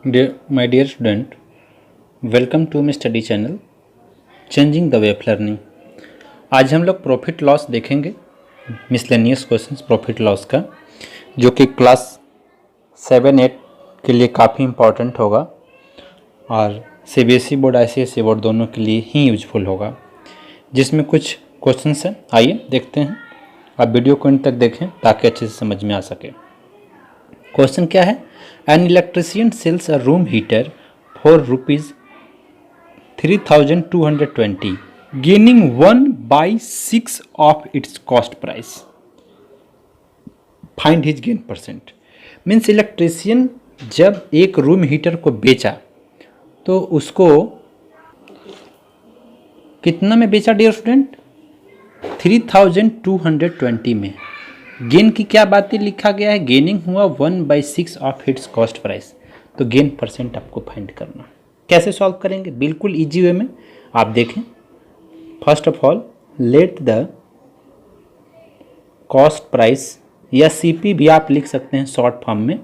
My dear student, welcome to my study channel changing the way of learning. आज हम लोग profit loss देखेंगे, miscellaneous questions profit loss का, जो कि क्लास 7-8 के लिए काफ़ी इम्पॉर्टेंट होगा और सीबीएसई बोर्ड आईसीएसई बोर्ड दोनों के लिए ही यूजफुल होगा, जिसमें कुछ क्वेश्चंस हैं। आइए देखते हैं, आप वीडियो को अंत तक देखें ताकि अच्छे से समझ में आ सके। क्वेश्चन क्या है? An electrician sells a room heater for ₹3,220 gaining 1/6 of its cost price. Find his gain percent. Means electrician जब एक रूम हीटर को बेचा तो उसको कितना में बेचा डियर स्टूडेंट? 3,220 में। गेन की क्या बातें लिखा गया है? गेनिंग हुआ 1/6 ऑफ इट्स कॉस्ट प्राइस। तो गेन परसेंट आपको फाइंड करना। कैसे सॉल्व करेंगे? बिल्कुल इजी वे में आप देखें। First of all let the cost price या सीपी भी आप लिख सकते हैं शॉर्ट फॉर्म में,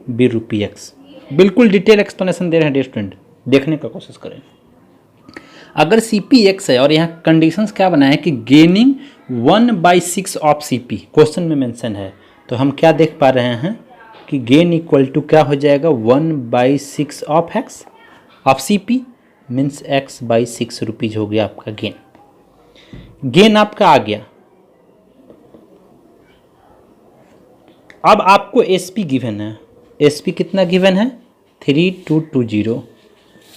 बी ₹x। बिल्कुल डिटेल एक्सप्लेनेशन दे रहे हैं डियर स्टूडेंट, देखने का कोशिश करें। अगर सीपी x है और यहाँ कंडीशंस क्या बनाए कि गेनिंग 1/6 ऑफ सीपी क्वेश्चन में मेंशन है, तो हम क्या देख पा रहे हैं कि गेन इक्वल टू क्या हो जाएगा? 1/6 of x of CP means ₹6 हो गया आपका गेन। गेन आपका आ गया। अब आपको एसपी गिवन है। एसपी कितना गिवन है? 3220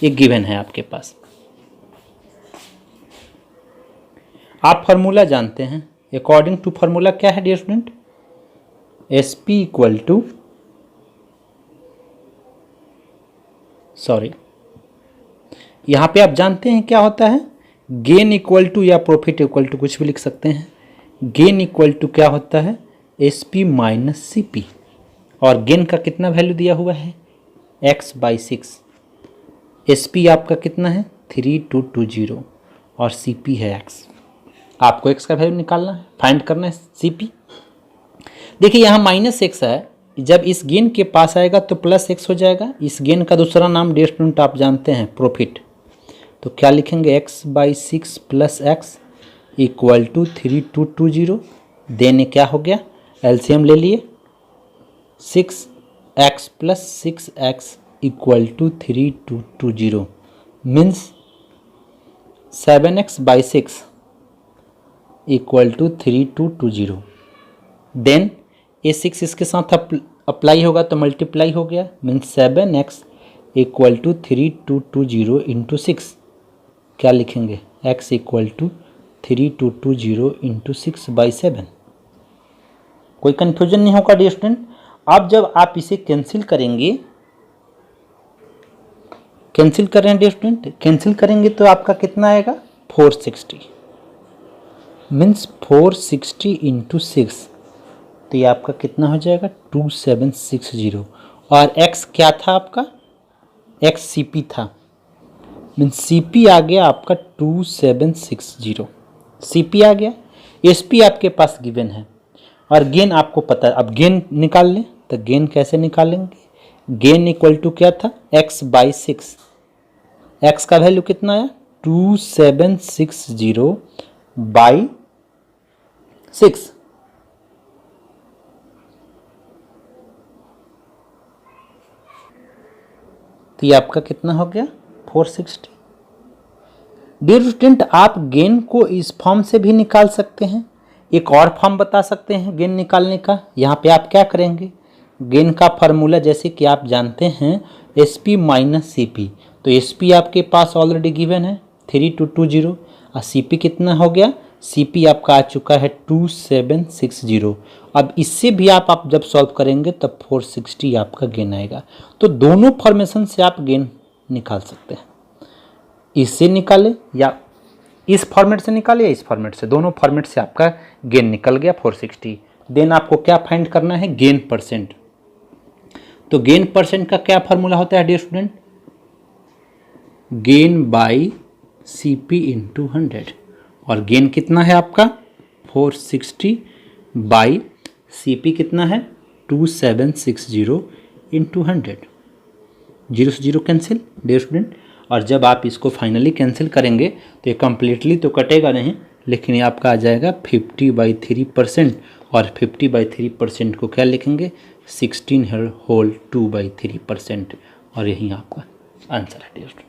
ये गिवन है आपके पास। आप फार्मूला जानते हैं। अकॉर्डिंग टू फार्मूला क्या है dear student? SP equal to यहाँ पे आप जानते हैं क्या होता है? गेन इक्वल टू या प्रॉफिट इक्वल टू कुछ भी लिख सकते हैं। गेन इक्वल टू क्या होता है? SP minus CP. और गेन का कितना वैल्यू दिया हुआ है? x/6। एसपी आपका कितना है? 3220 और सीपी है x। आपको x का वैल्यू निकालना है, फाइंड करना है सीपी। देखिए यहाँ -x है, जब इस गेन के पास आएगा तो +x हो जाएगा। इस गेन का दूसरा नाम डियर स्टूडेंट आप जानते हैं प्रॉफिट। तो क्या लिखेंगे? x/6 + x equal to 3220। देने क्या हो गया? एलसीएम ले लिए। 6x + 6x equal to 3220 means 7x/6 equal to 3220। Then ये 6 इसके साथ अप्लाई होगा तो मल्टीप्लाई हो गया, means 7x equal to 3220 into 6। क्या लिखेंगे? x equal to 3220 into 6/7। कोई कन्फ्यूजन नहीं होगा डियर स्टूडेंट। अब जब आप इसे कैंसिल करेंगे, कैंसिल कर रहे हैं डियर स्टूडेंट, कैंसिल करेंगे तो आपका कितना आएगा? 460 मीन्स 460 इंटू 6। तो ये आपका कितना हो जाएगा? 2760। और x क्या था आपका? x सीपी था, मीन्स सीपी आ गया आपका 2760। सीपी आ गया। एसपी आपके पास गिवन है और गेन आपको पता है। अब गेन निकाल लें तो गेन कैसे निकालेंगे? गेन इक्वल टू क्या था? x/6। x का वैल्यू कितना आया? 2760/6। तो ये आपका कितना हो गया? 460। डियर स्टूडेंट, आप गेन को इस फॉर्म से भी निकाल सकते हैं। एक और फॉर्म बता सकते हैं गेन निकालने का। यहाँ पे आप क्या करेंगे? गेन का फार्मूला जैसे कि आप जानते हैं एसपी माइनस सीपी। तो एसपी आपके पास ऑलरेडी गिवन है 3220 और सीपी कितना हो गया? सीपी आपका आ चुका है 2760। अब इससे भी आप जब सॉल्व करेंगे तब 460 आपका गेन आएगा। तो दोनों फॉर्मेशन से आप गेन निकाल सकते हैं। इससे निकाले या इस फॉर्मेट से निकाले या इस फॉर्मेट से, दोनों फॉर्मेट से आपका गेन निकल गया 460। देन आपको क्या फाइंड करना है? Gain percent. तो गेन परसेंट का क्या फार्मूला होता है dear student? Gain by CP into 100। और गेन कितना है आपका? 460 सीपी कितना है? 2760 इंटू 100। जीरो से जीरो कैंसिल डियर स्टूडेंट। और जब आप इसको फाइनली कैंसिल करेंगे तो ये कम्प्लीटली तो कटेगा नहीं, लेकिन ये आपका आ जाएगा 50/3%। और 50/3% को क्या लिखेंगे, 16 होल 2/3%। और यही आपका आंसर है डियर स्टूडेंट।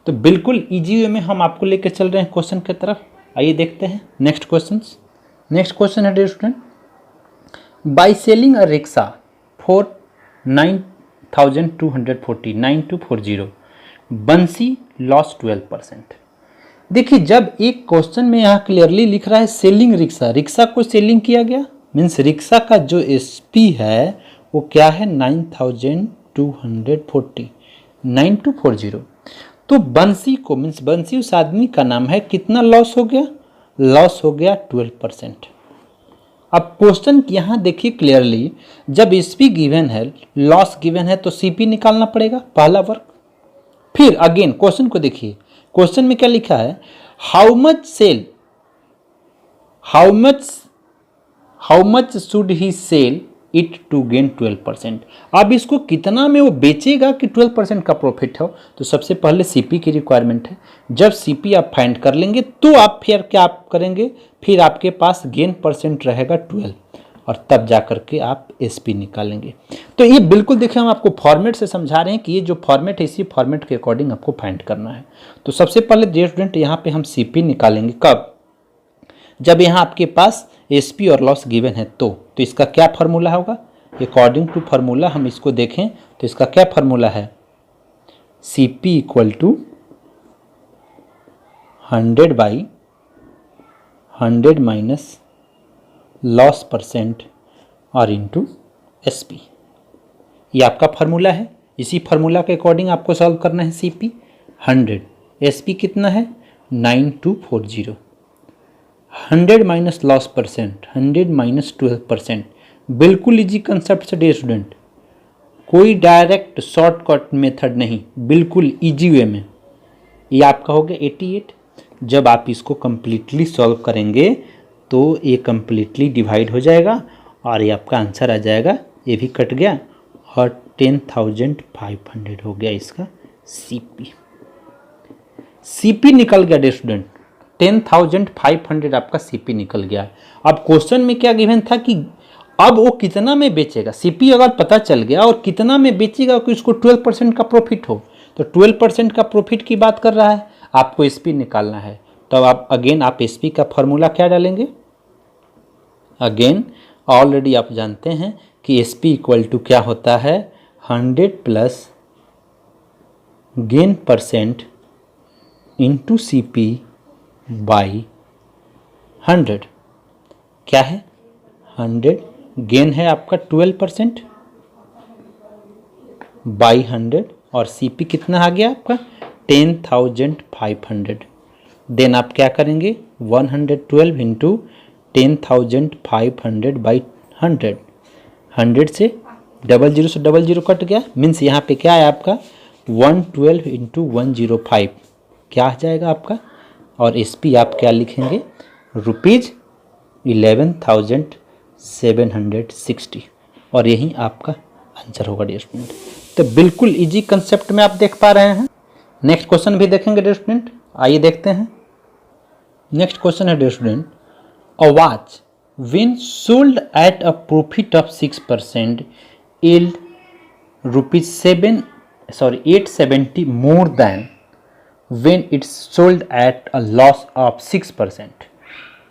तो बिल्कुल इजी वे में हम आपको लेकर चल रहे हैं क्वेश्चन की तरफ। आइए देखते हैं नेक्स्ट क्वेश्चन। नेक्स्ट क्वेश्चन है dear student, by selling a rickshaw for 9,240 9240 बंसी लॉस 12%। देखिए जब एक क्वेश्चन में यहाँ क्लियरली लिख रहा है सेलिंग रिक्शा, रिक्शा को सेलिंग किया गया मीन्स रिक्शा का जो एसपी है वो क्या है 9,240 9240। तो बंसी को मीन्स बंसी उस आदमी का नाम है, कितना लॉस हो गया, लॉस हो गया 12%। अब क्वेश्चन यहाँ देखिए क्लियरली, जब एसपी गिवन है लॉस गिवन है तो सीपी निकालना पड़ेगा, पहला वर्क। फिर अगेन क्वेश्चन को देखिए, क्वेश्चन में क्या लिखा है, how much should he sell it to gain 12%। अब इसको कितना में वो बेचेगा कि 12% का प्रॉफिट हो, तो सबसे पहले सीपी की रिक्वायरमेंट है। जब सीपी आप फाइंड कर लेंगे तो आप फिर क्या आप करेंगे, फिर आपके पास गेन परसेंट रहेगा 12 और तब जा करके आप एसपी निकालेंगे। तो ये बिल्कुल देखिए हम आपको फॉर्मेट से समझा रहे हैं कि ये जो फॉर्मेट है इसी फॉर्मेट के अकॉर्डिंग आपको फाइंड करना है। तो सबसे पहले डियर स्टूडेंट यहाँ पे हम सीपी निकालेंगे कब, जब यहाँ आपके पास एसपी और लॉस गिवन है तो इसका क्या फार्मूला होगा, अकॉर्डिंग टू फार्मूला हम इसको देखें तो इसका क्या फार्मूला है, CP equal to 100/100 minus loss percent और इंटू एसपी। ये आपका फार्मूला है, इसी फार्मूला के अकॉर्डिंग आपको सॉल्व करना है। सीपी 100, एसपी कितना है 9240, 100 माइनस लॉस परसेंट 100 माइनस 12%। बिल्कुल इजी कंसेप्ट से डियर स्टूडेंट, कोई डायरेक्ट शॉर्टकट मेथड नहीं, बिल्कुल इजी वे में। ये आपका हो गया 88। जब आप इसको कंप्लीटली सॉल्व करेंगे तो ये कंप्लीटली डिवाइड हो जाएगा और ये आपका आंसर आ जाएगा, ये भी कट गया और 10,500 हो गया इसका सीपी। सीपी निकल गया डियर स्टूडेंट, 10,500 आपका सीपी निकल गया। अब क्वेश्चन में क्या गिवन था कि अब वो कितना में बेचेगा, सीपी अगर पता चल गया और कितना में बेचेगा कि उसको 12% का प्रॉफिट हो, तो 12% का प्रॉफिट की बात कर रहा है, आपको एसपी निकालना है। तो आप अगेन आप एसपी का फॉर्मूला क्या डालेंगे, अगेन ऑलरेडी आप जानते हैं कि एसपी इक्वल टू क्या होता है 100 plus gain percent into CP by 100। क्या है 100, गेन है आपका 12% बाई 100 और सीपी कितना आ गया आपका 10,500। देन आप क्या करेंगे 112 इंटू 10,500 बाई 100, 100 से 00 कट गया मीन्स यहाँ पे क्या है आपका 112 इंटू 105 क्या आ जाएगा आपका, और एसपी आप क्या लिखेंगे ₹11,760 और यही आपका आंसर होगा डियर स्टूडेंट। तो बिल्कुल इजी कंसेप्ट में आप देख पा रहे हैं। नेक्स्ट क्वेश्चन भी देखेंगे डियर स्टूडेंट, आइए देखते हैं। नेक्स्ट क्वेश्चन है dear student, a watch when sold at a profit of 6% yield ₹870 more than when it's sold at a loss of 6%.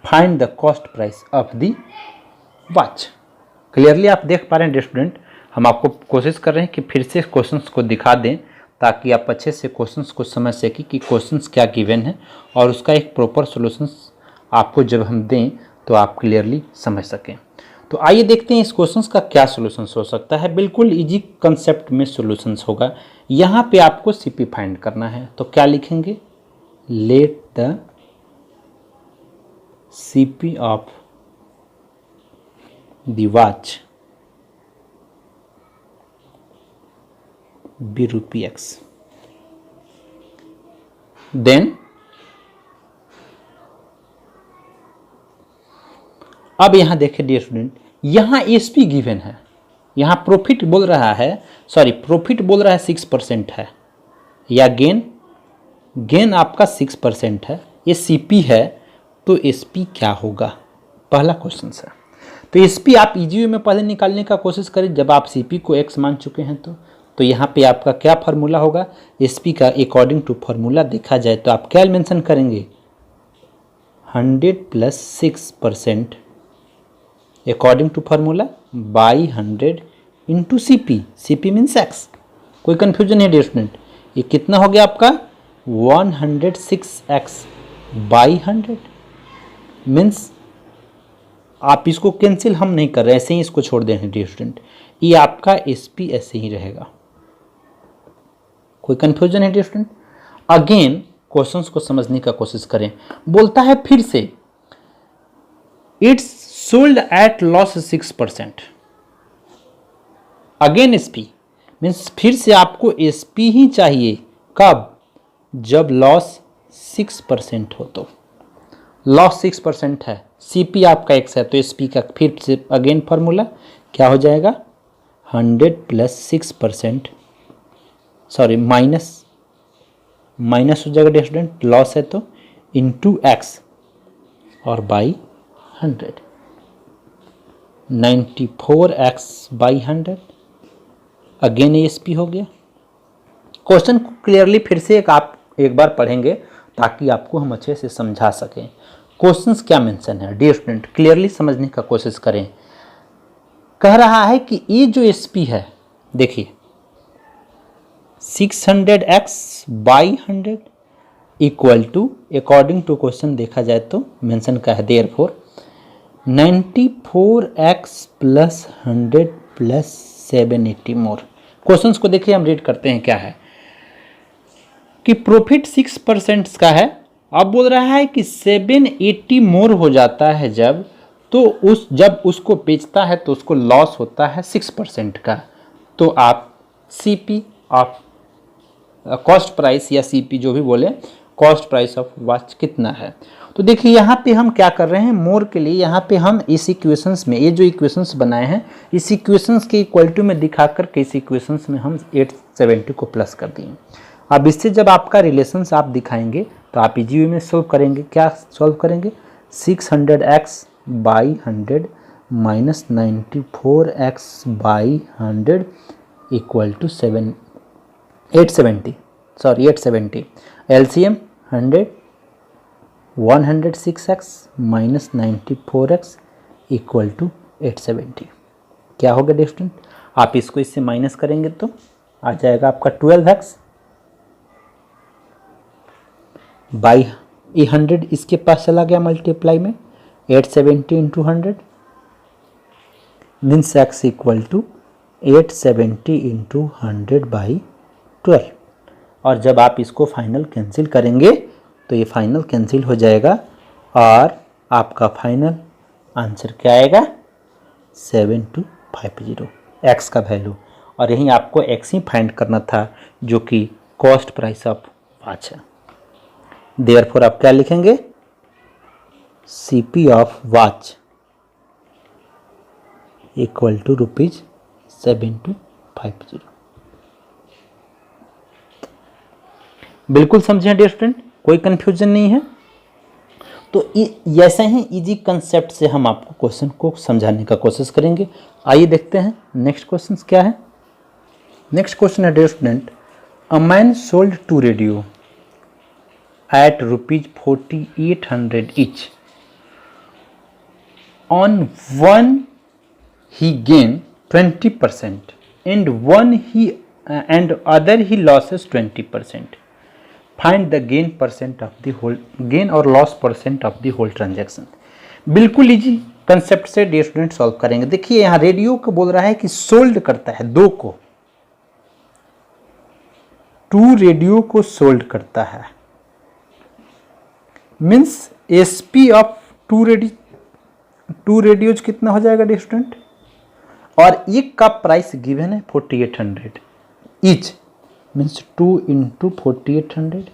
Find the cost price of the watch. Clearly आप देख पा रहे हैं dear student, हम आपको कोशिश कर रहे हैं कि फिर से क्वेश्चंस को दिखा दें ताकि आप अच्छे से क्वेश्चंस को समझ सकें कि क्वेश्चंस क्या गिवन है और उसका एक प्रॉपर सॉल्यूशंस आपको जब हम दें तो आप क्लियरली समझ सकें। तो आइए देखते हैं इस क्वेश्चंस का क्या सॉल्यूशंस हो सकता है। बिल्कुल इजी कंसेप्ट में सॉल्यूशंस होगा। यहाँ पे आपको सीपी फाइंड करना है, तो क्या लिखेंगे, let the CP of the watch be ₹X। Then अब यहां देखिए डियर स्टूडेंट, यहां एसपी गिवन है यहाँ प्रॉफिट बोल रहा है, सॉरी प्रॉफिट बोल रहा है 6% है, या गेन आपका 6% है, ये सीपी है, तो एसपी क्या होगा, पहला क्वेश्चन है। तो एसपी आप इजी वे में पहले निकालने का कोशिश करें, जब आप सीपी को एक्स मान चुके हैं तो यहाँ पे आपका क्या फार्मूला होगा, एसपी का अकॉर्डिंग टू फार्मूला देखा जाए तो आप क्या मेंशन करेंगे, 100 + 6% according to formula by 100 into CP means x. कोई कन्फ्यूजन है डियर स्टूडेंट, ये कितना हो गया आपका 106x बाई 100 मीन्स, आप इसको कैंसिल हम नहीं कर रहे, ऐसे ही इसको छोड़ देंगे डियर स्टूडेंट, ये आपका एसपी ऐसे ही रहेगा। कोई कंफ्यूजन है डियर स्टूडेंट? अगेन क्वेश्चंस को समझने का कोशिश करें। बोलता है फिर से it's sold at loss 6%। Again SP means फिर से आपको एसपी ही चाहिए, कब, जब लॉस 6% हो। तो लॉस 6% है, सीपी आपका एक्स है, तो एसपी का फिर से अगेन फार्मूला क्या हो जाएगा, 100 + 6%, सॉरी माइनस हो जाएगा डियर स्टूडेंट, लॉस है तो इंटू एक्स और by 100, 94x by 100, again SP हो गया। क्वेश्चन को क्लियरली फिर से आप एक बार पढ़ेंगे ताकि आपको हम अच्छे से समझा सकें। क्वेश्चंस क्या मेंशन है डियर स्टूडेंट, क्लियरली समझने का कोशिश करें। कह रहा है कि ये जो एसपी है, देखिए 600x by 100 equal to, according to question देखा जाए तो मेंशन का है देयरफॉर 94x + 100 + 780 मोर। क्वेश्चंस को देखिए, हम रीड करते हैं क्या है कि प्रॉफिट 6% का है। अब बोल रहा है कि 780 मोर हो जाता है जब, तो जब उसको बेचता है तो उसको लॉस होता है 6% का। तो आप सीपी ऑफ कॉस्ट प्राइस या सीपी जो भी बोले, कॉस्ट प्राइस ऑफ वॉच कितना है। तो देखिए यहाँ पे हम क्या कर रहे हैं, मोर के लिए यहाँ पे हम इस इक्वेशंस में, ये जो इक्वेशंस बनाए हैं इस इक्वेशंस के इक्वलिटी में दिखा कर के इस इक्वेशंस में हम 870 को प्लस कर दिए। अब इससे जब आपका रिलेशंस आप दिखाएंगे तो आप इजी वे में सोल्व करेंगे। क्या सॉल्व करेंगे, 600x by 100 minus 94x by 100 equal to 870 LCM 100 106x minus 94x equal to 870। क्या होगा डियर स्टूडेंट, आप इसको इससे माइनस करेंगे तो आ जाएगा आपका 12x बाई 100, इसके पास चला गया मल्टीप्लाई में 870 into 100 means x equal to 870 into 100 by 12। और जब आप इसको फाइनल कैंसिल करेंगे तो ये फाइनल कैंसिल हो जाएगा और आपका फाइनल आंसर क्या आएगा, 7250 x का वैल्यू। और यहीं आपको x ही फाइंड करना था जो कि कॉस्ट प्राइस ऑफ वॉच है। देयरफॉर आप क्या लिखेंगे, CP of watch equal to ₹7250। बिल्कुल समझे डियर स्टूडेंट, कोई कंफ्यूजन नहीं है। तो ऐसे ही इजी कंसेप्ट से हम आपको क्वेश्चन को समझाने का कोशिश करेंगे। आइए देखते हैं नेक्स्ट क्वेश्चन क्या है। नेक्स्ट क्वेश्चन है dear student, a man sold 2 radio at ₹4800 each. On one he gained 20% and other he loses 20%. Find the gain percent of the whole, gain or loss percent of the whole transaction. बिल्कुल easy concept से dear student solve करेंगे। देखिए यहाँ radio को बोल रहा है कि सोल्ड करता है 2 को, 2 रेडियो को सोल्ड करता है मीन्स एसपी ऑफ 2 रेडियोज कितना हो जाएगा डियर स्टूडेंट, और एक का प्राइस गिवन है 4800 ईच मीन्स 2 इंटू 4800।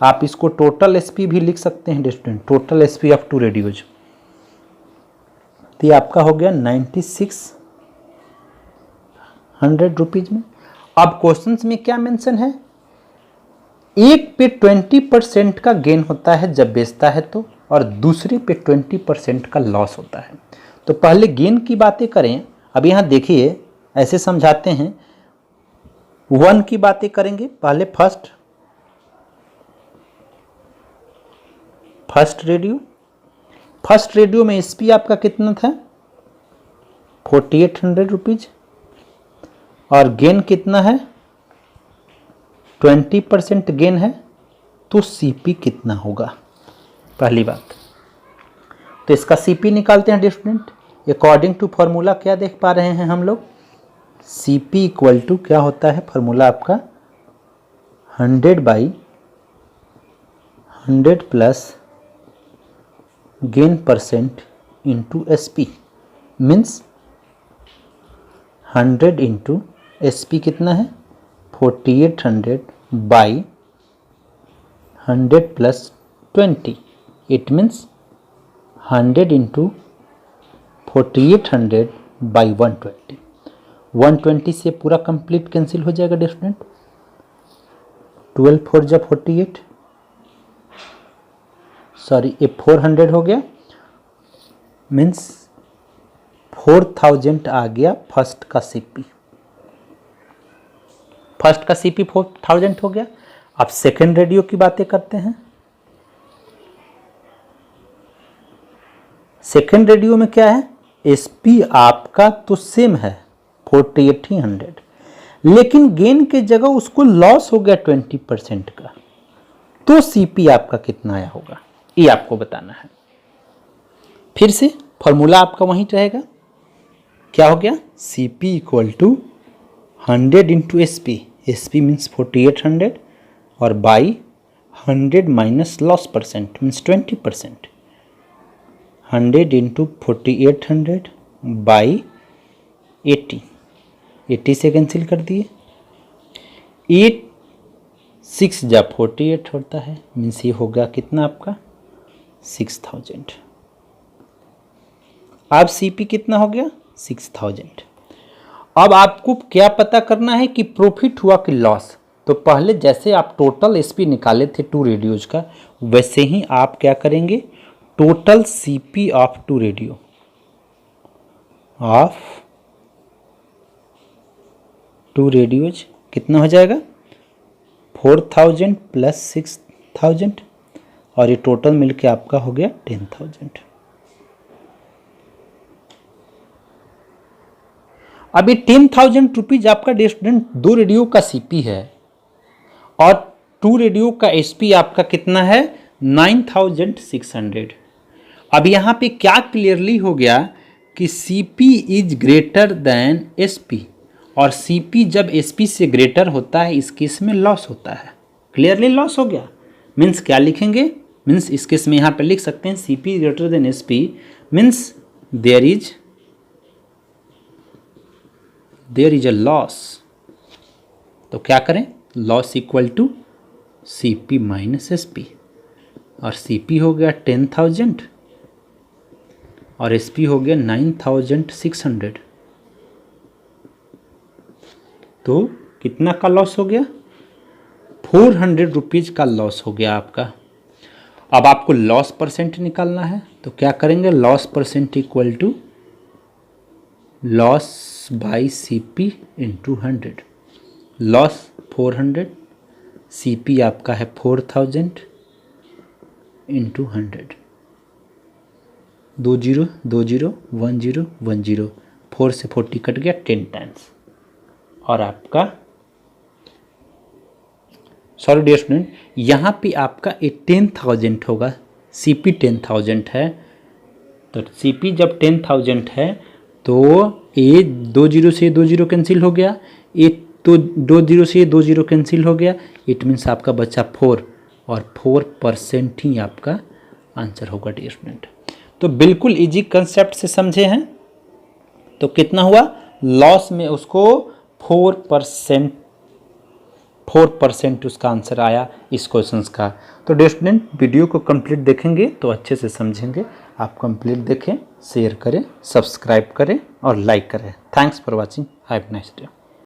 आप इसको टोटल एसपी भी लिख सकते हैं dear student, total SP of 2 radios. तो ये आपका हो गया 96 ₹100 में। अब क्वेश्चंस में क्या मेंशन है, एक पे 20% का गेन होता है जब बेचता है तो, और दूसरे पे 20% का लॉस होता है। तो पहले गेन की बातें करें। अब यहाँ देखिए ऐसे समझाते हैं, 1 की बातें करेंगे पहले। फर्स्ट रेडियो में एसपी आपका कितना था, ₹4800, और गेन कितना है, 20% गेन है, तो सीपी कितना होगा, पहली बात। तो इसका सीपी निकालते हैं स्टूडेंट। अकॉर्डिंग टू फॉर्मूला क्या देख पा रहे हैं हम लोग, सीपी इक्वल टू क्या होता है, फॉर्मूला आपका 100/100 plus gain percent into SP, means 100 into SP कितना है, 4800/100 प्लस 20, इट मीन्स 100 इंटू 4800/120। 120 से पूरा कंप्लीट कैंसिल हो जाएगा स्टूडेंट, 12 4 जब 48, सॉरी ये 400 हो गया, मीन्स 4000 आ गया फर्स्ट का सीपी। 4000 हो गया। अब सेकेंड रेडियो की बातें करते हैं। सेकेंड रेडियो में क्या है, एसपी आपका तो सेम है 4800, लेकिन गेन के जगह उसको लॉस हो गया 20% का, तो सीपी आपका कितना आया होगा, ये आपको बताना है। फिर से फॉर्मूला आपका वहीं रहेगा, क्या हो गया, CP equal to 100 into SP, SP means 4800 और by 100 minus loss percent means 20%, 100 इंटू 4800 बाई 80 से कैंसिल कर दिए, 8 6 जब 48 होता है, मीन्स ये होगा कितना आपका 6000। अब सीपी कितना हो गया 6000। अब आपको क्या पता करना है कि प्रॉफिट हुआ कि लॉस। तो पहले जैसे आप टोटल एसपी निकाले थे 2 रेडियोज का, वैसे ही आप क्या करेंगे, टोटल सीपी ऑफ 2 रेडियो कितना हो जाएगा, 4000 प्लस 6000, और ये टोटल मिलके आपका हो गया 10000। अभी 10,000 रुपीज आपका स्टूडेंट 2 रेडियो का सीपी है, और 2 रेडियो का एसपी आपका कितना है 9600। अब यहाँ पे क्या क्लियरली हो गया कि CP is greater than SP, और सीपी जब एसपी से ग्रेटर होता है इस केस में लॉस होता है, क्लियरली लॉस हो गया। मीन्स क्या लिखेंगे, मीन्स इस केस में यहाँ पे लिख सकते हैं CP greater than SP, means there is a loss. तो क्या करें, loss equal to CP minus SP, और सीपी हो गया 10,000 और एसपी हो गया 9600। तो कितना का लॉस हो गया, 400 रुपीज़ का लॉस हो गया आपका। अब आपको लॉस परसेंट निकालना है, तो क्या करेंगे, loss percent equal to loss by CP into 100। Loss 400, CP आपका है 4000 इंटू 100, 20 20 10 10, 4 से 40 कट गया 10 टाइम्स, और आपका सॉरी डियर स्टूडेंट, यहाँ पे आपका 10,000 होगा, सीपी 10,000 है। तो सीपी जब 10,000 है तो ये 20 से 20 कैंसिल हो गया, ये तो 20 से 20 कैंसिल हो गया, इट मीन्स आपका बचा 4, और 4% ही आपका आंसर होगा डियर स्टूडेंट। तो बिल्कुल इजी कंसेप्ट से समझे हैं। तो कितना हुआ, लॉस में उसको 4% उसका आंसर आया इस क्वेश्चन का। तो डियर स्टूडेंट वीडियो को कंप्लीट देखेंगे तो अच्छे से समझेंगे। आप कंप्लीट देखें, शेयर करें, सब्सक्राइब करें और लाइक करें। Thanks for watching, have a nice day.